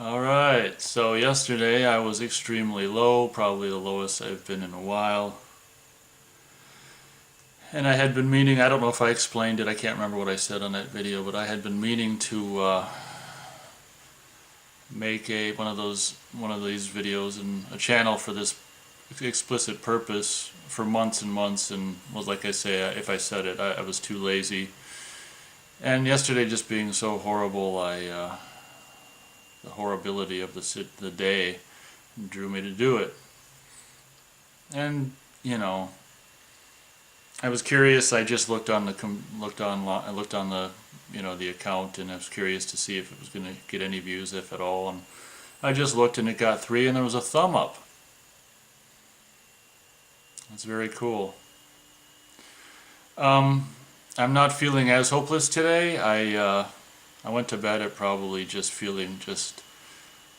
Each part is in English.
Alright, so yesterday I was extremely low, probably the lowest I've been in a while. And I had been meaning, I don't know if I explained it, I can't remember what I said on that video, but I had been meaning to make one of these videos and a channel for this explicit purpose for months and months, and was like I say, if I said it, I was too lazy. And yesterday just being so horrible, the horribility of the day drew me to do it. And I was curious. I just looked on the the account, and I was curious to see if it was going to get any views, if at all. And I just looked, and it got 3, and there was a thumb up. That's very cool. I'm not feeling as hopeless today. I went to bed at probably just feeling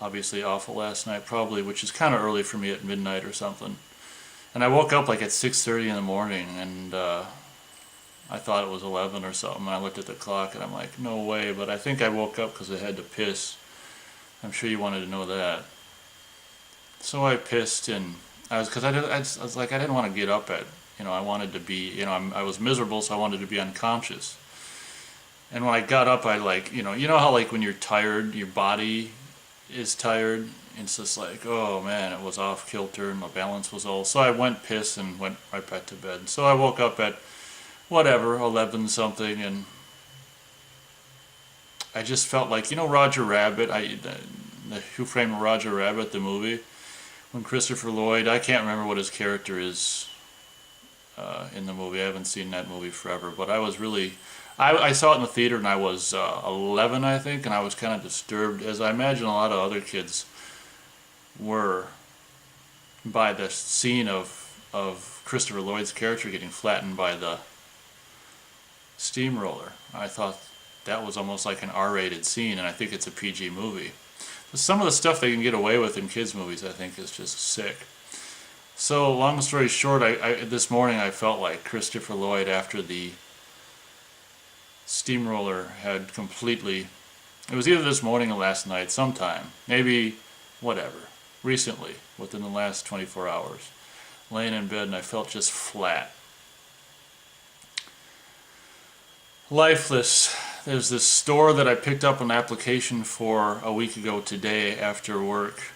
obviously awful last night, probably, which is kind of early for me, at midnight or something. And I woke up like at 6:30 in the morning, and I thought it was 11 or something. I looked at the clock, and I'm like, no way. But I think I woke up because I had to piss. I'm sure you wanted to know that. So I pissed, and I was like, I didn't want to get up I wanted to be, I was miserable, so I wanted to be unconscious. And when I got up, I you know how like when you're tired, your body is tired. It's just like, oh man, it was off kilter and my balance was all. So I went piss and went right back to bed. So I woke up at whatever, 11 something, and I just felt like, Roger Rabbit, the Who Framed Roger Rabbit, the movie, when Christopher Lloyd, I can't remember what his character is in the movie. I haven't seen that movie forever, but I saw it in the theater, and I was 11, I think, and I was kind of disturbed, as I imagine a lot of other kids were, by the scene of Christopher Lloyd's character getting flattened by the steamroller. I thought that was almost like an R-rated scene, and I think it's a PG movie. But some of the stuff they can get away with in kids' movies, I think, is just sick. So, long story short, this morning I felt like Christopher Lloyd, after the steamroller had completely... It was either this morning or last night, sometime. Maybe, whatever. Recently, within the last 24 hours. Laying in bed, and I felt just flat. Lifeless. There's this store that I picked up an application for a week ago today after work.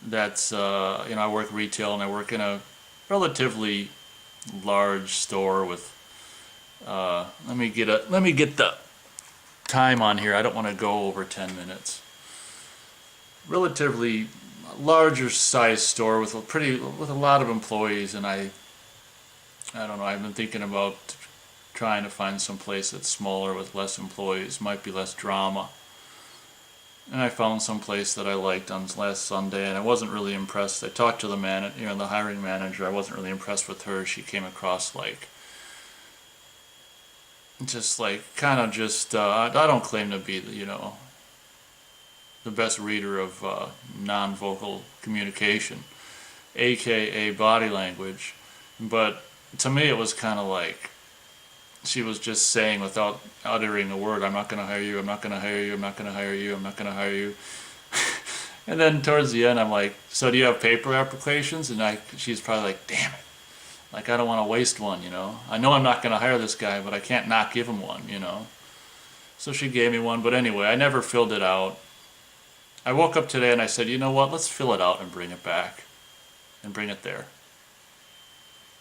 That's, I work retail, and I work in a relatively large store with, let me get the time on here. I don't want to go over 10 minutes. Relatively larger size store with a lot of employees, and I don't know, I've been thinking about trying to find some place that's smaller with less employees, might be less drama. And I found some place that I liked on last Sunday, and I wasn't really impressed. I talked to the hiring manager. I wasn't really impressed with her. She came across I don't claim to be the best reader of non-vocal communication, aka body language, but to me it was kind of like she was just saying, without uttering a word, I'm not going to hire you, I'm not going to hire you, I'm not going to hire you, I'm not going to hire you. And then towards the end I'm like, so do you have paper applications? And she's probably like, damn it, like I don't want to waste one, I know I'm not going to hire this guy, but I can't not give him one, So she gave me one, but anyway, I never filled it out. I woke up today and I said, you know what, let's fill it out and bring it back and bring it there.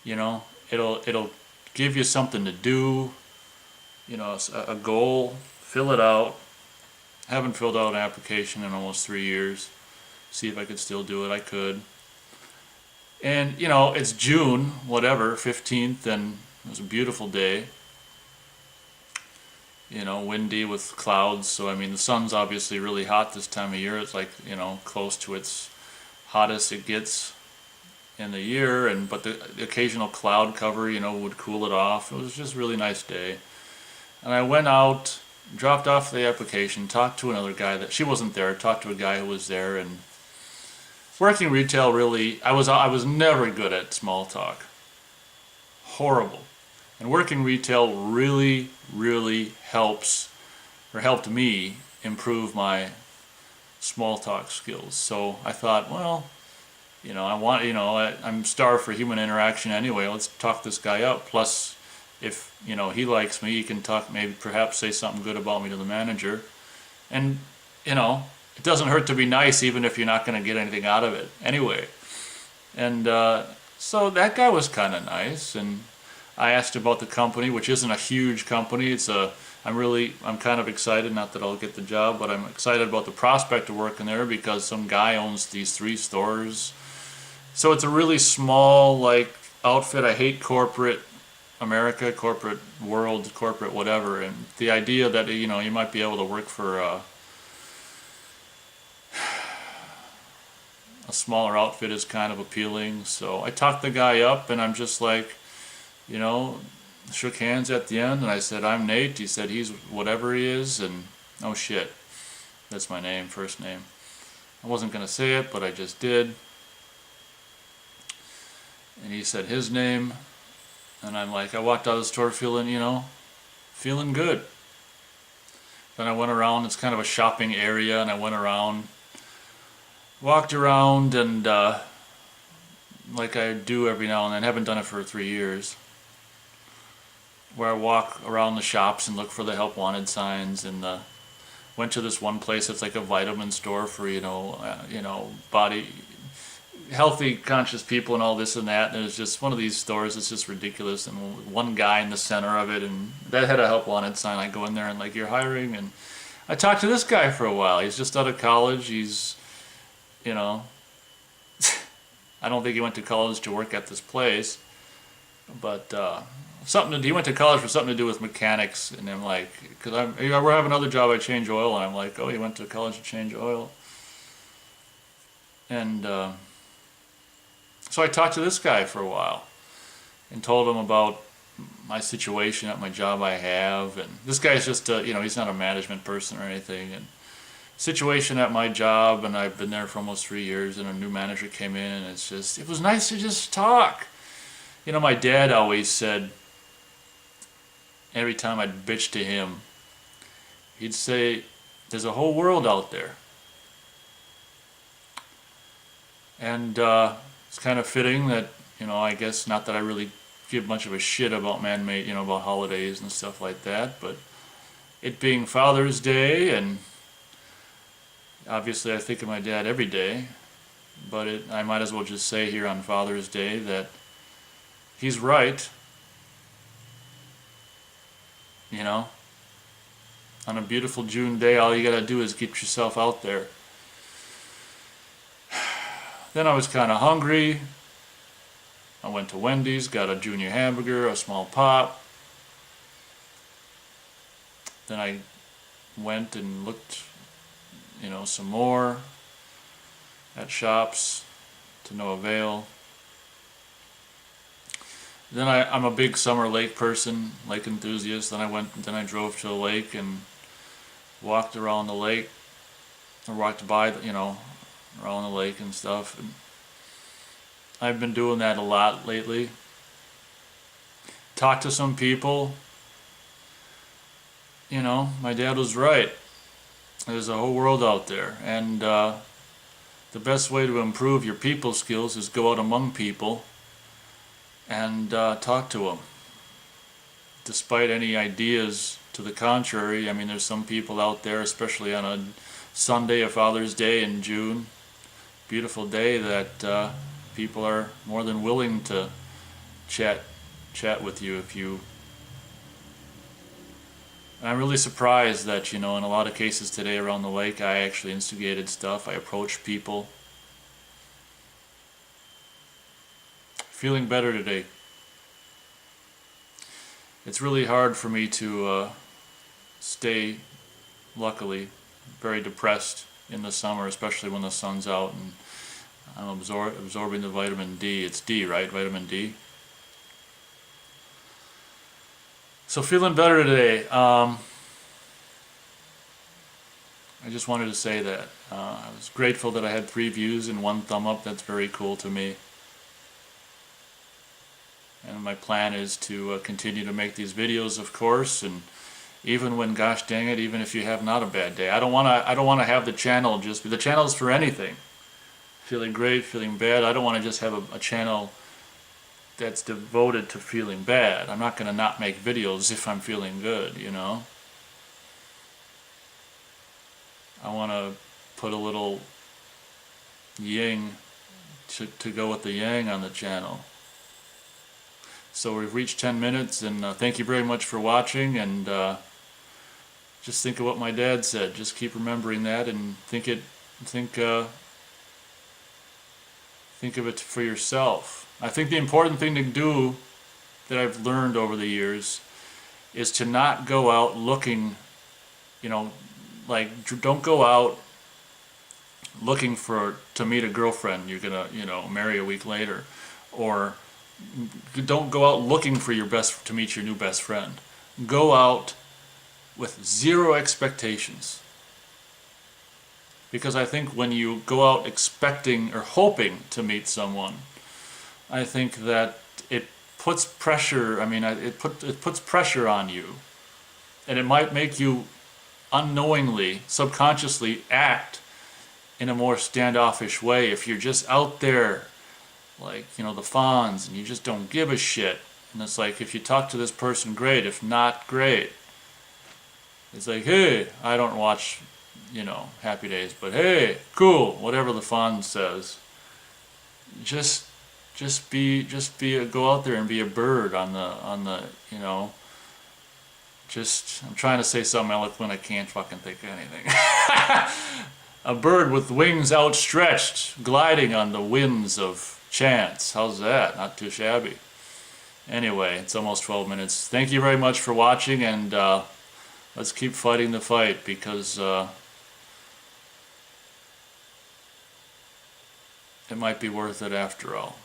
It'll give you something to do, a goal. Fill it out. I haven't filled out an application in almost 3 years. See if I could still do it. I could. And it's June, whatever, 15th, and it was a beautiful day. Windy with clouds, so I mean the sun's obviously really hot this time of year. It's like, close to its hottest it gets in the year, but the occasional cloud cover, would cool it off. It was just a really nice day. And I went out, dropped off the application, talked to another guy she wasn't there, talked to a guy who was there, and working retail really, I was never good at small talk. Horrible. And working retail really, really helped me improve my small talk skills. So I thought, well, I'm starved for human interaction anyway. Let's talk this guy up. Plus, if, he likes me, he can talk, maybe perhaps say something good about me to the manager. And, it doesn't hurt to be nice even if you're not going to get anything out of it anyway. And so that guy was kind of nice. And I asked about the company, which isn't a huge company. I'm kind of excited, not that I'll get the job, but I'm excited about the prospect of working there because some guy owns these 3 stores. So it's a really small, outfit. I hate corporate America, corporate world, corporate whatever. And the idea that, you might be able to work for a smaller outfit is kind of appealing. So I talked the guy up, and I'm just like, shook hands at the end, and I said, I'm Nate. He said he's whatever he is, and oh shit, that's my name, first name. I wasn't going to say it, but I just did. And he said his name, and I'm like, I walked out of the store feeling good. Then I went around, it's kind of a shopping area, and I went around, walked around, and like I do every now and then, haven't done it for 3 years, where I walk around the shops and look for the help wanted signs, and went to this one place that's like a vitamin store for body healthy conscious people and all this and that, and it was just one of these stores that's just ridiculous, and one guy in the center of it, and that had a help wanted sign. I go in there and like, you're hiring, and I talked to this guy for a while. He's just out of college. He's I don't think he went to college to work at this place, but he went to college for something to do with mechanics. And I'm like, because we're having another job, I change oil, and I'm like, oh, he went to college to change oil. And so I talked to this guy for a while and told him about my situation at my job I have. And this guy's just he's not a management person or anything, and situation at my job, and I've been there for almost 3 years, and a new manager came in, and it was nice to just talk. My dad always said, every time I'd bitch to him, he'd say, there's a whole world out there. And it's kind of fitting that, I guess, not that I really give much of a shit about man-made, about holidays and stuff like that, but it being Father's Day, and obviously I think of my dad every day, but I might as well just say here on Father's Day that he's right. On a beautiful June day, all you gotta do is get yourself out there. Then I was kind of hungry. I went to Wendy's, got a junior hamburger, a small pop. Then I went and looked, some more at shops, to no avail. Then I'm a big Summer Lake person, lake enthusiast. Then I drove to the lake and walked around the lake, or walked by, around the lake and stuff. And I've been doing that a lot lately. Talked to some people. My dad was right. There's a whole world out there, and the best way to improve your people skills is go out among people and talk to them. Despite any ideas to the contrary, there's some people out there, especially on a Sunday, a Father's Day in June, beautiful day, that people are more than willing to chat with you if you. And I'm really surprised that, in a lot of cases today around the lake, I actually instigated stuff. I approached people. Feeling better today. It's really hard for me to stay, luckily, very depressed in the summer, especially when the sun's out and I'm absorbing the vitamin D. It's D, right? Vitamin D. So feeling better today. I just wanted to say that. I was grateful that I had 3 views and 1 thumb up. That's very cool to me. And my plan is to continue to make these videos, of course, and even when, gosh dang it, even if you have not a bad day. I don't wanna have the channel just, the channel's for anything. Feeling great, feeling bad. I don't wanna just have a channel that's devoted to feeling bad. I'm not gonna not make videos if I'm feeling good, you know? I wanna put a little yin to go with the yang on the channel. So we've reached 10 minutes, and thank you very much for watching, and just think of what my dad said. Just keep remembering that, and think of it for yourself. I think the important thing to do that I've learned over the years is to not go out looking, you know, like, don't go out looking to meet a girlfriend you're gonna, marry a week later, or don't go out looking to meet your new best friend. Go out with zero expectations. Because I think when you go out expecting or hoping to meet someone, I think that it puts pressure, it puts pressure on you. And it might make you unknowingly, subconsciously act in a more standoffish way if you're just out there like, the Fonz, and you just don't give a shit. And it's like, if you talk to this person, great. If not, great. It's like, hey, I don't watch, Happy Days, but hey, cool, whatever the Fonz says. Just go out there and be a bird on the, I'm trying to say something eloquent, I can't fucking think of anything. A bird with wings outstretched, gliding on the winds of chance. How's that? Not too shabby. Anyway, it's almost 12 minutes. Thank you very much for watching, and let's keep fighting the fight, because it might be worth it after all.